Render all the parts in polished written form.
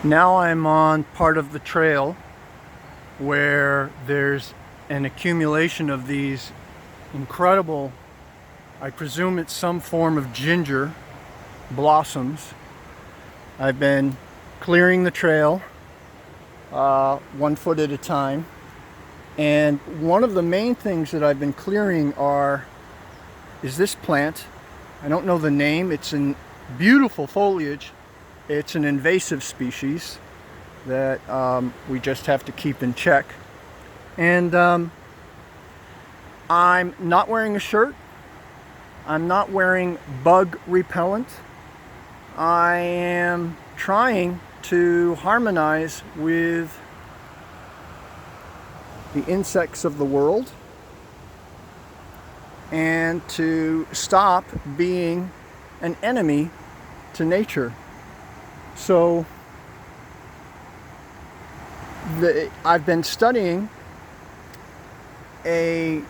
Now I'm on part of the trail where there's an accumulation of these incredible, I presume it's some form of ginger blossoms. I've been clearing the trail 1 foot at a time, and one of the main things that I've been clearing is this plant. I don't know the name. It's in beautiful foliage. It's an invasive species that we just have to keep in check. And I'm not wearing a shirt. I'm not wearing bug repellent. I am trying to harmonize with the insects of the world and to stop being an enemy to nature. So I've been studying a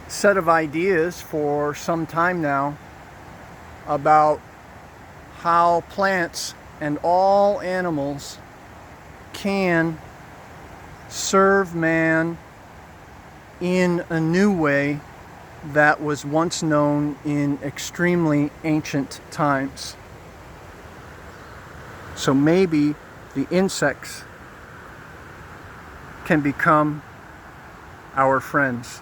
set of ideas for some time now about how plants and all animals can serve man in a new way that was once known in extremely ancient times. So maybe the insects can become our friends.